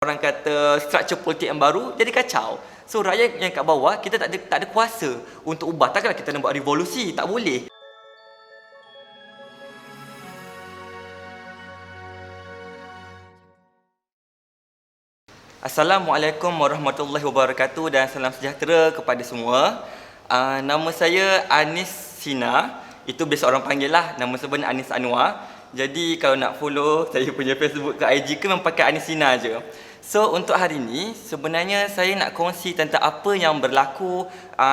Orang kata struktur politik yang baru jadi kacau. So rakyat yang kat bawah kita tak ada kuasa untuk ubah. Takkanlah kita nak buat revolusi, tak boleh. Assalamualaikum warahmatullahi wabarakatuh dan salam sejahtera kepada semua. Nama saya Anis Sina. Itu biasa orang panggil lah. Nama sebenar Anis Anwar. Jadi kalau nak follow saya punya Facebook ke IG ke memang pakai Anis Sina je. So untuk hari ini sebenarnya saya nak kongsi tentang apa yang berlaku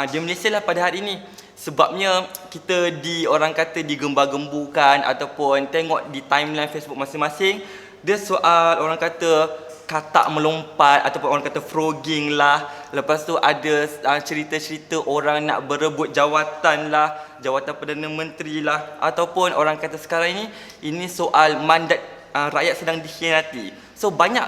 di Malaysia lah pada hari ini. Sebabnya kita orang kata digembar-gemburkan ataupun tengok di timeline Facebook masing-masing. Dia soal orang kata katak melompat ataupun orang kata frogging lah. Lepas tu ada cerita-cerita orang nak berebut jawatan lah, jawatan Perdana Menteri lah, ataupun orang kata sekarang ini soal mandat rakyat sedang dikhianati. So banyak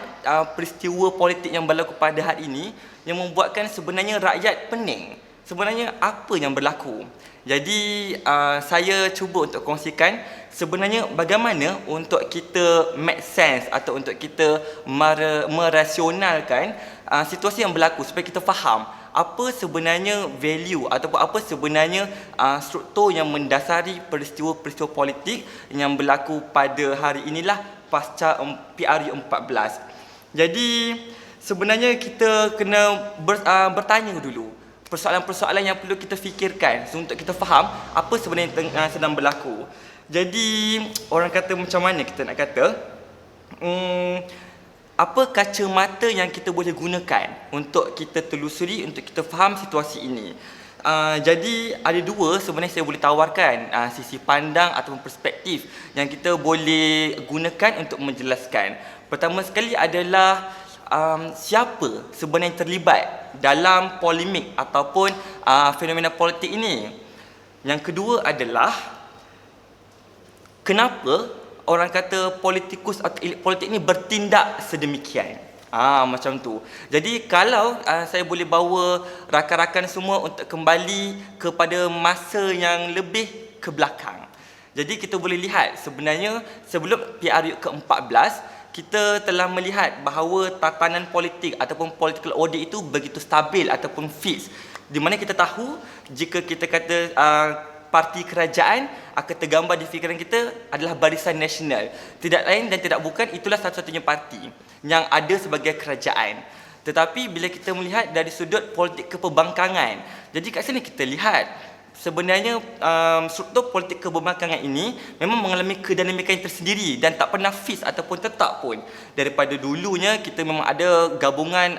peristiwa politik yang berlaku pada hari ini yang membuatkan sebenarnya rakyat pening. Sebenarnya apa yang berlaku? Jadi saya cuba untuk kongsikan sebenarnya bagaimana untuk kita make sense atau untuk kita merasionalkan situasi yang berlaku supaya kita faham apa sebenarnya value ataupun apa sebenarnya struktur yang mendasari peristiwa-peristiwa politik yang berlaku pada hari inilah pasca PRU 14. Jadi sebenarnya kita kena bertanya dulu persoalan-persoalan yang perlu kita fikirkan untuk kita faham apa sebenarnya yang sedang berlaku. Jadi orang kata macam mana kita nak kata apa kacamata yang kita boleh gunakan untuk kita telusuri, untuk kita faham situasi ini. Jadi ada dua sebenarnya saya boleh tawarkan sisi pandang ataupun perspektif yang kita boleh gunakan untuk menjelaskan. Pertama sekali adalah siapa sebenarnya yang terlibat dalam polemik ataupun fenomena politik ini. Yang kedua adalah kenapa orang kata politikus atau elit politik ini bertindak sedemikian. Macam tu. Jadi kalau saya boleh bawa rakan-rakan semua untuk kembali kepada masa yang lebih ke belakang. Jadi kita boleh lihat sebenarnya sebelum PRU ke-14 kita telah melihat bahawa tatanan politik ataupun political order itu begitu stabil ataupun fix. Di mana kita tahu jika kita kata parti kerajaan akan tergambar di fikiran kita adalah Barisan Nasional. Tidak lain dan tidak bukan itulah satu-satunya parti yang ada sebagai kerajaan. Tetapi bila kita melihat dari sudut politik kepembangkangan, jadi kat sini kita lihat sebenarnya struktur politik kepembangkangan ini memang mengalami kedinamikan yang tersendiri dan tak pernah fix ataupun tetap pun. Daripada dulunya kita memang ada gabungan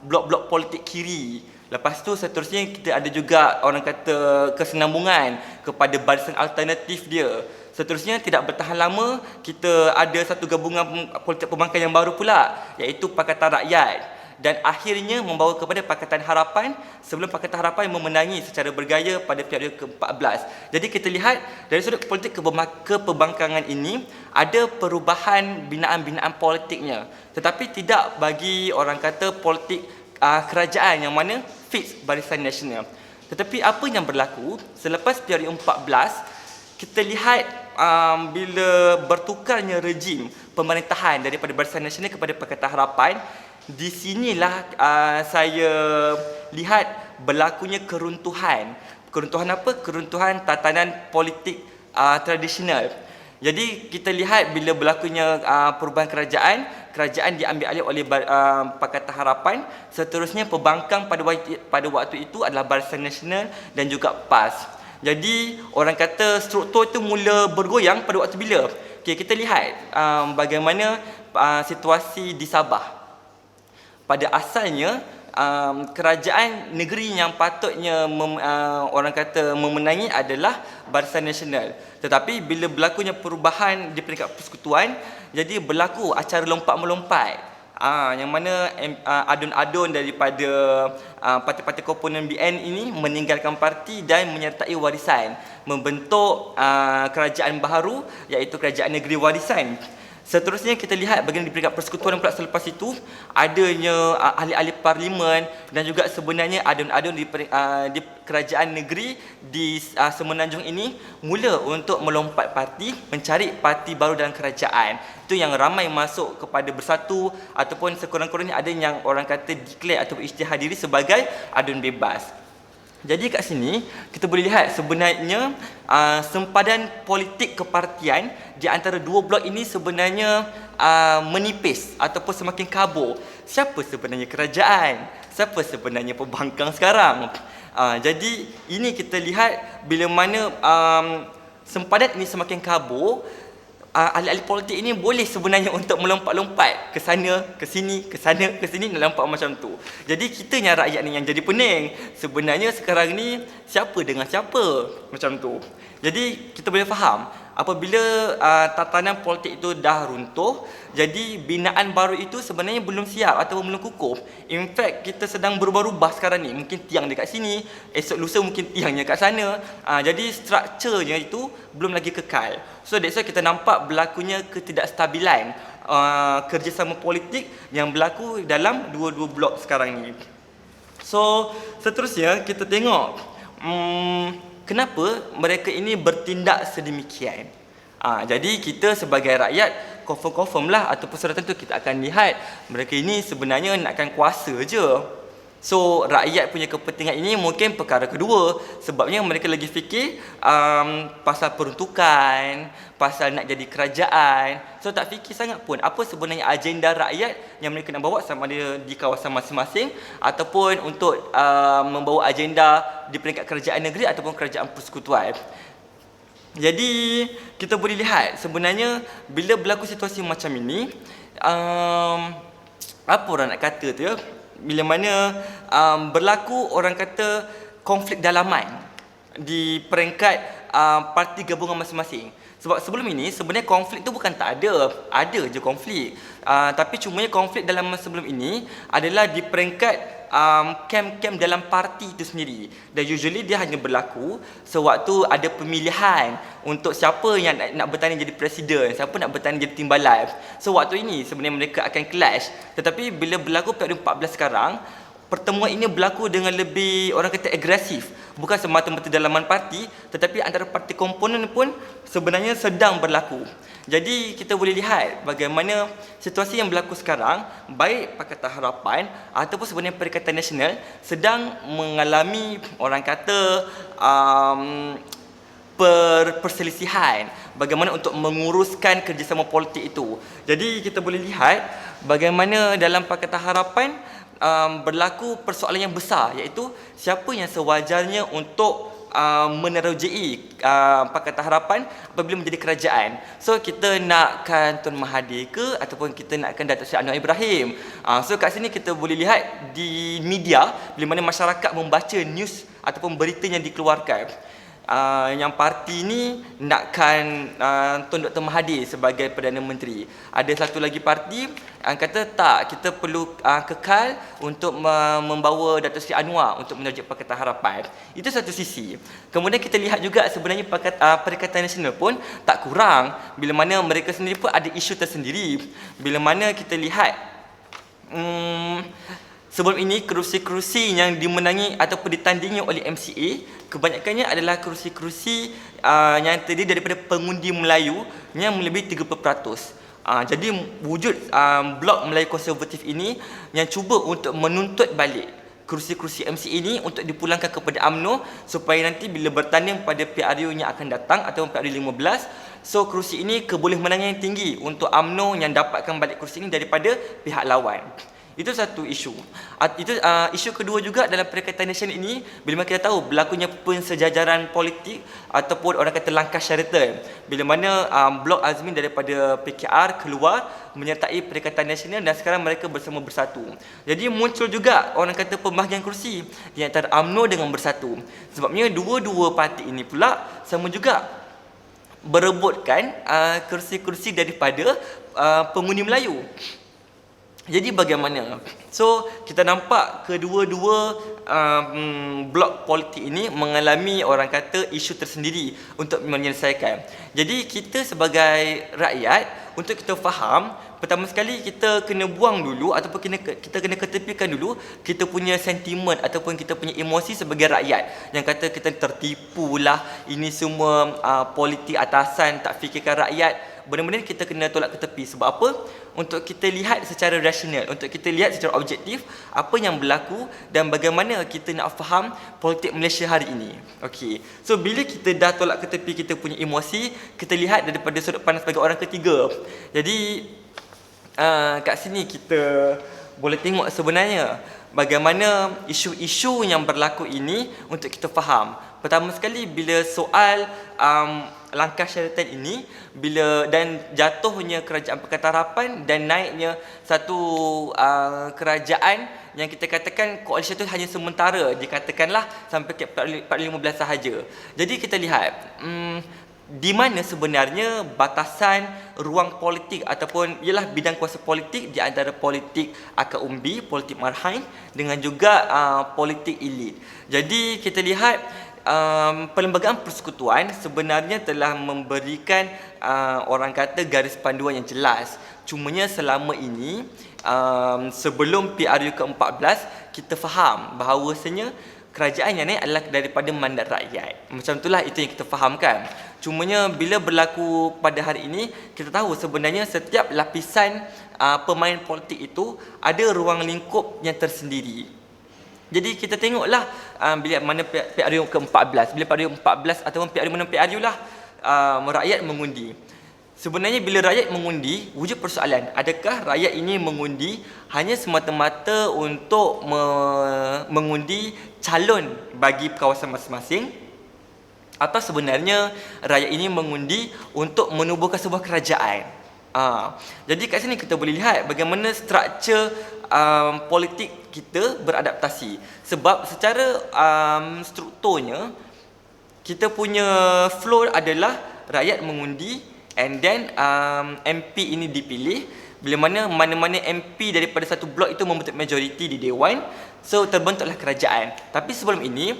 blok-blok politik kiri. Lepas tu seterusnya kita ada juga orang kata kesenambungan kepada barisan alternatif dia. Seterusnya tidak bertahan lama kita ada satu gabungan politik pembangkang yang baru pula iaitu Pakatan Rakyat dan akhirnya membawa kepada Pakatan Harapan sebelum Pakatan Harapan memenangi secara bergaya pada PRU ke-14. Jadi kita lihat dari sudut politik kepembangkangan ini ada perubahan binaan-binaan politiknya tetapi tidak bagi orang kata politik kerajaan yang mana fix Barisan Nasional. Tetapi apa yang berlaku selepas PRU 14 kita lihat bila bertukarnya rejim pemerintahan daripada Barisan Nasional kepada Pakatan Harapan, di sinilah saya lihat berlakunya keruntuhan. Keruntuhan apa? Keruntuhan tatanan politik tradisional. Jadi kita lihat bila berlakunya perubahan kerajaan diambil alih oleh Pakatan Harapan, seterusnya pembangkang pada waktu itu adalah Barisan Nasional dan juga PAS. Jadi orang kata struktur itu mula bergoyang pada waktu bila? Okay, kita lihat bagaimana situasi di Sabah. Pada asalnya kerajaan negeri yang patutnya orang kata memenangi adalah Barisan Nasional. Tetapi bila berlakunya perubahan di peringkat persekutuan, jadi berlaku acara lompat-melompat. Yang mana adun-adun daripada parti-parti komponen BN ini meninggalkan parti dan menyertai warisan, membentuk kerajaan baru iaitu Kerajaan Negeri Warisan. Seterusnya kita lihat bahagian di peringkat persekutuan pula selepas itu adanya ahli-ahli parlimen dan juga sebenarnya adun-adun di kerajaan negeri di Semenanjung ini mula untuk melompat parti, mencari parti baru dalam kerajaan. Itu yang ramai masuk kepada bersatu ataupun sekurang-kurangnya ada yang orang kata declare atau isytihar diri sebagai adun bebas. Jadi kat sini kita boleh lihat sebenarnya sempadan politik kepartian di antara dua blok ini sebenarnya menipis ataupun semakin kabur. Siapa sebenarnya kerajaan? Siapa sebenarnya pembangkang sekarang? Jadi ini kita lihat bila mana sempadan ini semakin kabur, ahli-ahli politik ini boleh sebenarnya untuk melompat-lompat ke sana, ke sini, ke sana, ke sini, nampak macam tu. Jadi kitanya rakyat ni yang jadi pening. Sebenarnya sekarang ni siapa dengan siapa macam tu. Jadi kita boleh faham apabila tatanan politik itu dah runtuh, jadi binaan baru itu sebenarnya belum siap atau belum kukuh. In fact kita sedang berubah-ubah sekarang ni. Mungkin tiang dekat sini, esok lusa mungkin tiangnya kat sana. Jadi strukturnya itu belum lagi kekal. So that's why kita nampak berlakunya ketidakstabilan kerjasama politik yang berlaku dalam dua-dua blok sekarang ni. So seterusnya kita tengok kenapa mereka ini bertindak sedemikian. Jadi kita sebagai rakyat confirm lah ataupun secara tentu kita akan lihat mereka ini sebenarnya nakkan kuasa je. So rakyat punya kepentingan ini mungkin perkara kedua, sebabnya mereka lagi fikir pasal peruntukan, pasal nak jadi kerajaan. So tak fikir sangat pun apa sebenarnya agenda rakyat yang mereka nak bawa, sama ada di kawasan masing-masing ataupun untuk membawa agenda di peringkat kerajaan negeri ataupun kerajaan persekutuan. Jadi kita boleh lihat sebenarnya bila berlaku situasi macam ini, apa orang nak kata tu ya, bila mana berlaku orang kata konflik dalaman di peringkat parti gabungan masing-masing. Sebab sebelum ini sebenarnya konflik tu bukan tak ada, ada je konflik. Tapi cumanya konflik dalam masa sebelum ini adalah di peringkat kem-kem dalam parti itu sendiri. Dan usually dia hanya berlaku sewaktu ada pemilihan untuk siapa yang nak bertanding jadi presiden, siapa nak bertanding jadi timbalan. So waktu ini sebenarnya mereka akan clash. Tetapi bila berlaku periode 14 sekarang, pertemuan ini berlaku dengan lebih orang kata agresif. Bukan semata-mata dalaman parti, tetapi antara parti komponen pun sebenarnya sedang berlaku. Jadi kita boleh lihat bagaimana situasi yang berlaku sekarang, baik Pakatan Harapan ataupun sebenarnya Perikatan Nasional sedang mengalami orang kata perselisihan bagaimana untuk menguruskan kerjasama politik itu. Jadi kita boleh lihat bagaimana dalam Pakatan Harapan berlaku persoalan yang besar, iaitu siapa yang sewajarnya untuk menerujui Pakatan Harapan apabila menjadi kerajaan. So kita nakkan Tun Mahathir ke ataupun kita nakkan Datuk Seri Anwar Ibrahim. So kat sini kita boleh lihat di media bila mana masyarakat membaca news ataupun berita yang dikeluarkan. Yang parti ni nakkan Tun Dr. Mahathir sebagai Perdana Menteri. Ada satu lagi parti yang kata tak, kita perlu kekal untuk membawa Datuk Seri Anwar untuk menerujuk Pakatan Harapan. Itu satu sisi. Kemudian kita lihat juga sebenarnya Perikatan Nasional pun tak kurang bila mana mereka sendiri pun ada isu tersendiri. Bila mana kita lihat sebelum ini kerusi-kerusi yang dimenangi ataupun ditandingi oleh MCA kebanyakannya adalah kerusi-kerusi yang terdiri daripada pengundi Melayu yang melebihi 30%. Jadi wujud blok Melayu konservatif ini yang cuba untuk menuntut balik kerusi-kerusi MCA ini untuk dipulangkan kepada UMNO supaya nanti bila bertanding pada PRU yang akan datang atau PRU 15, so kerusi ini kebolehmenangan yang tinggi untuk UMNO yang dapatkan balik kerusi ini daripada pihak lawan. Itu satu isu. Itu isu kedua juga dalam Perikatan Nasional ini, bila kita tahu berlakunya pensejajaran politik ataupun orang kata langkah Sheraton, bila mana Blok Azmin daripada PKR keluar menyertai Perikatan Nasional dan sekarang mereka bersatu. Jadi muncul juga orang kata pembahagian kursi di antara UMNO dengan Bersatu. Sebabnya dua-dua parti ini pula sama juga berebutkan kursi-kursi daripada pengundi Melayu. Jadi bagaimana? So kita nampak kedua-dua blok politik ini mengalami orang kata isu tersendiri untuk menyelesaikan. Jadi kita sebagai rakyat untuk kita faham, pertama sekali kita kena buang dulu ataupun kita kena ketepikan dulu kita punya sentimen ataupun kita punya emosi sebagai rakyat yang kata kita tertipu lah, ini semua politik atasan tak fikirkan rakyat. Benar-benar kita kena tolak ke tepi. Sebab apa? Untuk kita lihat secara rasional, untuk kita lihat secara objektif apa yang berlaku dan bagaimana kita nak faham politik Malaysia hari ini. Okey. So bila kita dah tolak ke tepi kita punya emosi, kita lihat daripada sudut pandang sebagai orang ketiga. Jadi kat sini kita boleh tengok sebenarnya bagaimana isu-isu yang berlaku ini untuk kita faham. Pertama sekali bila soal langkah syaratan ini dan jatuhnya kerajaan Pakatan Harapan dan naiknya satu kerajaan yang kita katakan koalisi itu hanya sementara, dikatakanlah sampai ke 2015 sahaja. Jadi kita lihat di mana sebenarnya batasan ruang politik ataupun ialah bidang kuasa politik di antara politik akar umbi, politik marhain dengan juga politik elit. Jadi kita lihat Perlembagaan Persekutuan sebenarnya telah memberikan orang kata garis panduan yang jelas. Cumanya selama ini sebelum PRU ke-14 kita faham bahawasanya kerajaan yang naik adalah daripada mandat rakyat. Macam itulah itu yang kita fahamkan. Cumanya bila berlaku pada hari ini kita tahu sebenarnya setiap lapisan pemain politik itu ada ruang lingkup yang tersendiri. Jadi kita tengoklah bila mana PRU ke-14, bila PRU ke-14 ataupun PRU mana PRU lah rakyat mengundi. Sebenarnya bila rakyat mengundi, wujud persoalan, adakah rakyat ini mengundi hanya semata-mata untuk mengundi calon bagi kawasan masing-masing, atau sebenarnya rakyat ini mengundi untuk menubuhkan sebuah kerajaan? Jadi kat sini kita boleh lihat bagaimana struktur politik kita beradaptasi. Sebab secara strukturnya kita punya flow adalah rakyat mengundi and then MP ini dipilih. Bila mana-mana MP daripada satu blok itu membentuk majoriti di Dewan, so terbentuklah kerajaan. Tapi sebelum ini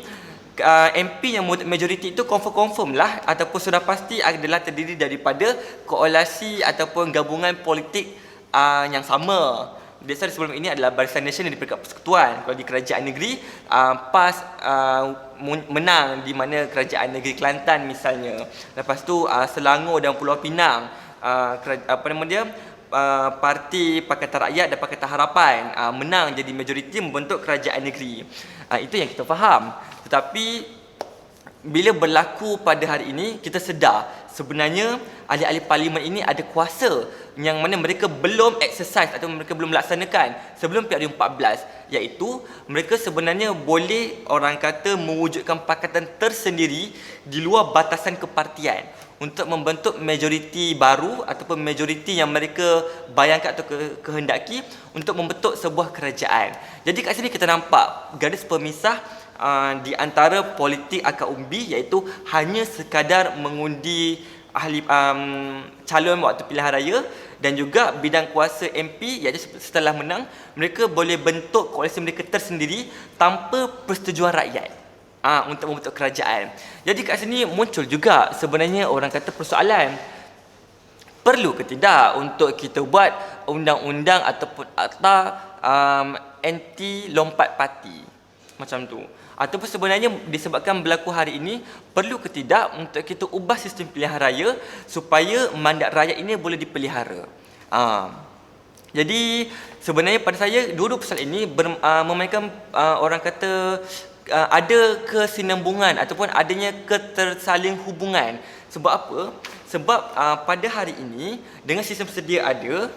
MP yang membentuk majoriti itu confirm lah ataupun sudah pasti adalah terdiri daripada koalisi ataupun gabungan politik yang sama. Dasar sebelum ini adalah Barisan Nasional di peringkat persekutuan. Kalau di kerajaan negeri PAS menang di mana kerajaan negeri Kelantan misalnya. Lepas tu Selangor dan Pulau Pinang Parti Pakatan Rakyat dan Pakatan Harapan menang jadi majoriti membentuk kerajaan negeri. Itu yang kita faham. Tetapi bila berlaku pada hari ini kita sedar sebenarnya ahli-ahli parlimen ini ada kuasa yang mana mereka belum exercise atau mereka belum laksanakan sebelum PRU 14, iaitu mereka sebenarnya boleh orang kata mewujudkan pakatan tersendiri di luar batasan kepartian untuk membentuk majoriti baru ataupun majoriti yang mereka bayangkan atau kehendaki untuk membentuk sebuah kerajaan. Jadi kat sini kita nampak garis pemisah di antara politik akar umbi, iaitu hanya sekadar mengundi ahli calon waktu pilihan raya, dan juga bidang kuasa MP, iaitu setelah menang mereka boleh bentuk koalisi mereka tersendiri tanpa persetujuan rakyat untuk membentuk kerajaan. Jadi kat sini muncul juga sebenarnya orang kata persoalan, perlu ke tidak untuk kita buat undang-undang ataupun akta anti lompat parti macam tu, ataupun sebenarnya disebabkan berlaku hari ini perlu ke tidak untuk kita ubah sistem pilihan raya supaya mandat rakyat ini boleh dipelihara. Jadi sebenarnya pada saya dua-dua persoalan ini memainkan orang kata ada kesinambungan ataupun adanya ketersaling hubungan. Sebab apa? Sebab pada hari ini dengan sistem sedia ada,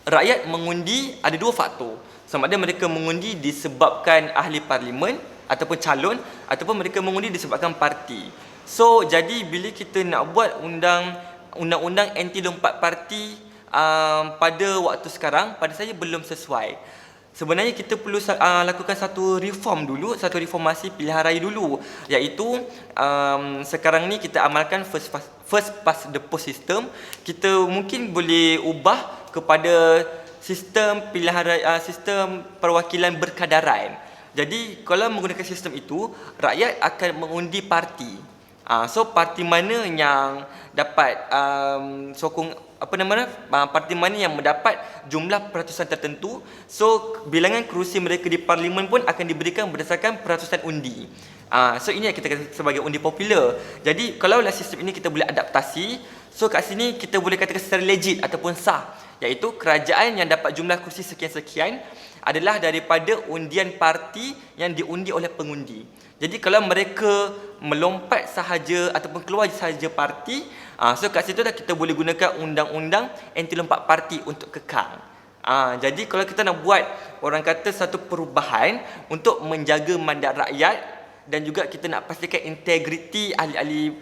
rakyat mengundi ada dua faktor. Sama ada mereka mengundi disebabkan ahli parlimen ataupun calon, ataupun mereka mengundi disebabkan parti. So jadi bila kita nak buat undang-undang anti lompat parti pada waktu sekarang, pada saya belum sesuai. Sebenarnya kita perlu lakukan satu reform dulu, satu reformasi pilihan raya dulu, iaitu sekarang ni kita amalkan first past the post system. Kita mungkin boleh ubah kepada sistem pilihan raya, sistem perwakilan berkadaran. Jadi kalau menggunakan sistem itu, rakyat akan mengundi parti. So parti mana yang dapat sokong parti mana yang mendapat jumlah peratusan tertentu, so bilangan kerusi mereka di parlimen pun akan diberikan berdasarkan peratusan undi. So ini yang kita kata sebagai undi popular. Jadi kalau sistem ini kita boleh adaptasi, so kat sini kita boleh katakan secara legit ataupun sah, iaitu kerajaan yang dapat jumlah kursi sekian-sekian adalah daripada undian parti yang diundi oleh pengundi. Jadi kalau mereka melompat sahaja ataupun keluar sahaja parti, so kat situ dah kita boleh gunakan undang-undang anti lompat parti untuk kekal. Jadi kalau kita nak buat orang kata satu perubahan untuk menjaga mandat rakyat dan juga kita nak pastikan integriti ahli-ahli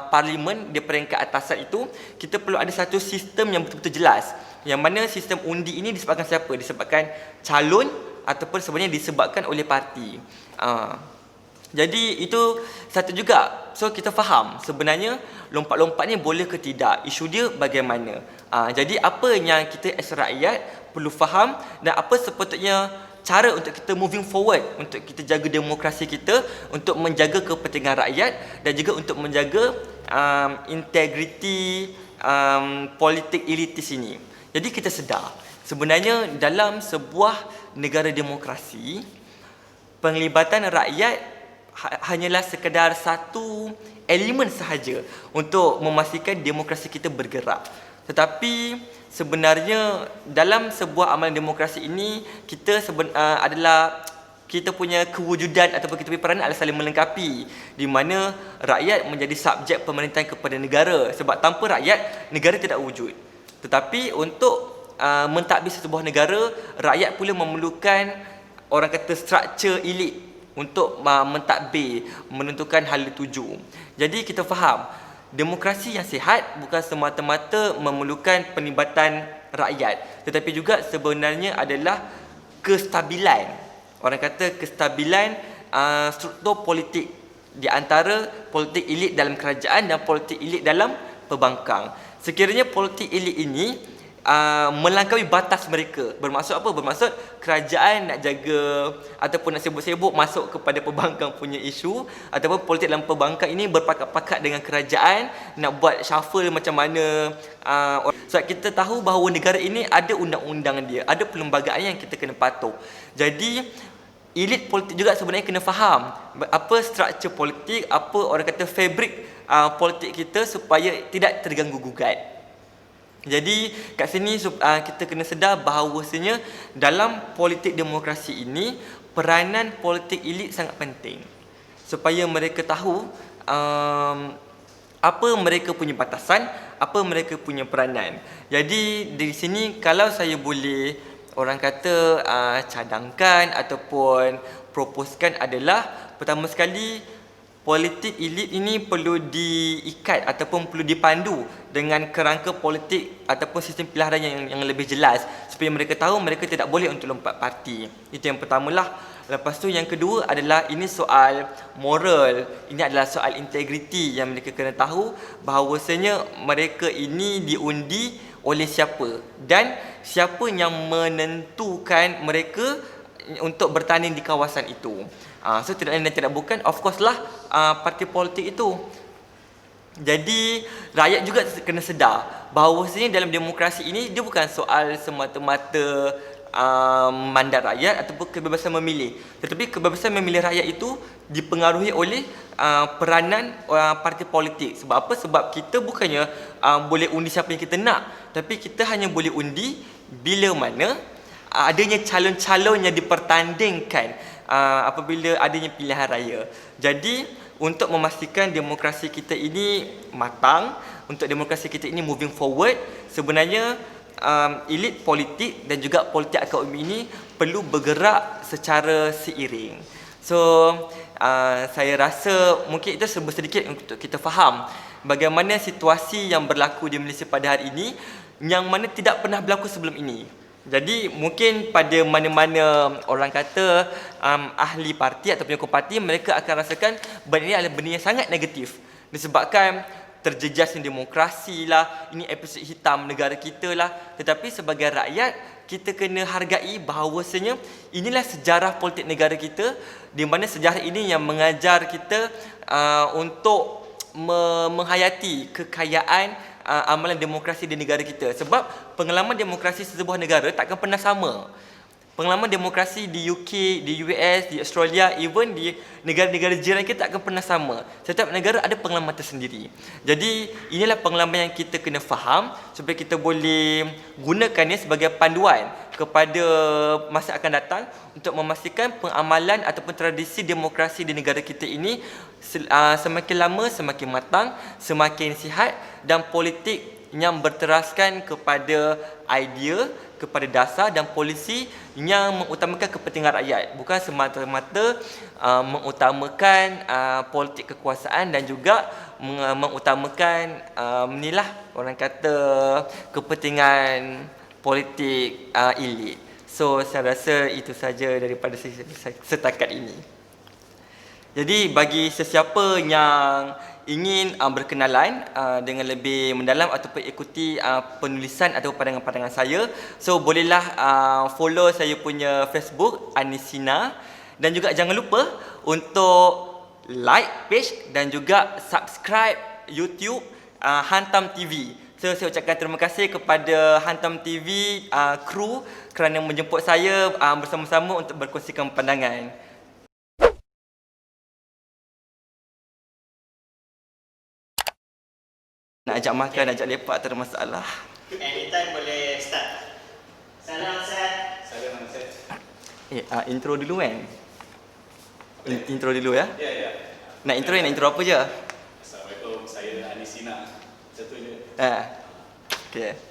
parlimen di peringkat atasan itu, kita perlu ada satu sistem yang betul-betul jelas. Yang mana sistem undi ini disebabkan siapa? Disebabkan calon ataupun sebenarnya disebabkan oleh parti. Jadi itu satu juga. So kita faham sebenarnya lompat-lompat ni boleh ke tidak, isu dia bagaimana. Jadi apa yang kita as rakyat perlu faham dan apa sepatutnya cara untuk kita moving forward, untuk kita jaga demokrasi kita, untuk menjaga kepentingan rakyat dan juga untuk menjaga integriti politik elitis ini. Jadi kita sedar sebenarnya dalam sebuah negara demokrasi, penglibatan rakyat hanyalah sekadar satu elemen sahaja untuk memastikan demokrasi kita bergerak. Tetapi sebenarnya dalam sebuah amalan demokrasi ini kita adalah kita punya kewujudan ataupun kita punya peranan adalah saling melengkapi, di mana rakyat menjadi subjek pemerintahan kepada negara, sebab tanpa rakyat negara tidak wujud. Tetapi untuk mentadbir sebuah negara, rakyat pula memerlukan orang kata struktur elit untuk mentadbir, menentukan hala tuju. Jadi kita faham demokrasi yang sihat bukan semata-mata memerlukan penlibatan rakyat, tetapi juga sebenarnya adalah kestabilan, orang kata kestabilan struktur politik di antara politik elit dalam kerajaan dan politik elit dalam pembangkang. Sekiranya politik elit ini melampaui batas mereka, bermaksud apa? Bermaksud kerajaan nak jaga ataupun nak sibuk-sibuk masuk kepada pembangkang punya isu, ataupun politik dalam pembangkang ini berpakat-pakat dengan kerajaan nak buat shuffle macam mana. Sebab kita tahu bahawa negara ini ada undang-undang dia, ada perlembagaan yang kita kena patuh. Jadi elit politik juga sebenarnya kena faham apa struktur politik, apa orang kata fabrik politik kita supaya tidak terganggu-gugat. Jadi kat sini kita kena sedar bahawasanya dalam politik demokrasi ini peranan politik elit sangat penting, supaya mereka tahu apa mereka punya batasan, apa mereka punya peranan. Jadi di sini kalau saya boleh orang kata cadangkan ataupun proposekan adalah, pertama sekali politik elit ini perlu diikat ataupun perlu dipandu dengan kerangka politik ataupun sistem pilihan raya yang lebih jelas, supaya mereka tahu mereka tidak boleh untuk lompat parti. Itu yang pertamalah. Lepas tu yang kedua adalah ini soal moral, ini adalah soal integriti yang mereka kena tahu bahawasanya mereka ini diundi oleh siapa dan siapa yang menentukan mereka untuk bertanding di kawasan itu. So tidak lain dan tidak bukan, of course lah, parti politik itu. Jadi rakyat juga kena sedar bahawasanya dalam demokrasi ini dia bukan soal semata-mata mandat rakyat ataupun kebebasan memilih, tetapi kebebasan memilih rakyat itu dipengaruhi oleh peranan parti politik. Sebab apa? Sebab kita bukannya boleh undi siapa yang kita nak, tapi kita hanya boleh undi bila mana adanya calon-calon yang dipertandingkan apabila adanya pilihan raya. Jadi untuk memastikan demokrasi kita ini matang, untuk demokrasi kita ini moving forward, sebenarnya elit politik dan juga politik akademi ini perlu bergerak secara seiring. So saya rasa mungkin itu sedikit untuk kita faham bagaimana situasi yang berlaku di Malaysia pada hari ini, yang mana tidak pernah berlaku sebelum ini. Jadi mungkin pada mana-mana orang kata ahli parti atau penyokong parti, mereka akan rasakan benda ini adalah benda yang sangat negatif, disebabkan terjejasnya demokrasi lah, ini episod hitam negara kita lah. Tetapi sebagai rakyat, kita kena hargai bahawasanya inilah sejarah politik negara kita, di mana sejarah ini yang mengajar kita untuk menghayati kekayaan amalan demokrasi di negara kita. Sebab pengalaman demokrasi sesebuah negara takkan pernah sama. Pengalaman demokrasi di UK, di US, di Australia, even di negara-negara jiran kita akan pernah sama. Setiap negara ada pengalaman tersendiri. Jadi inilah pengalaman yang kita kena faham supaya kita boleh gunakannya sebagai panduan kepada masa akan datang untuk memastikan pengamalan ataupun tradisi demokrasi di negara kita ini semakin lama semakin matang, semakin sihat dan politik yang berteraskan kepada idea, kepada dasar dan polisi yang mengutamakan kepentingan rakyat, bukan semata-mata mengutamakan politik kekuasaan dan juga mengutamakan inilah orang kata kepentingan politik elit. So saya rasa itu saja daripada setakat ini. Jadi bagi sesiapa yang ingin berkenalan dengan lebih mendalam ataupun ikuti penulisan atau pandangan-pandangan saya, so bolehlah follow saya punya Facebook Anisina dan juga jangan lupa untuk like page dan juga subscribe YouTube Hantam TV. So saya ucapkan terima kasih kepada Hantam TV kru kerana menjemput saya bersama-sama untuk berkongsikan pandangan. Nak ajak makan, nak ajak lepak, tak ada masalah. Anytime boleh start. Salam Ustaz. Salam Ustaz. Intro dulu kan? Intro dulu ya? Ya, ya. Nak intro apa je? Assalamualaikum, saya Anisina. Satu je. Okay.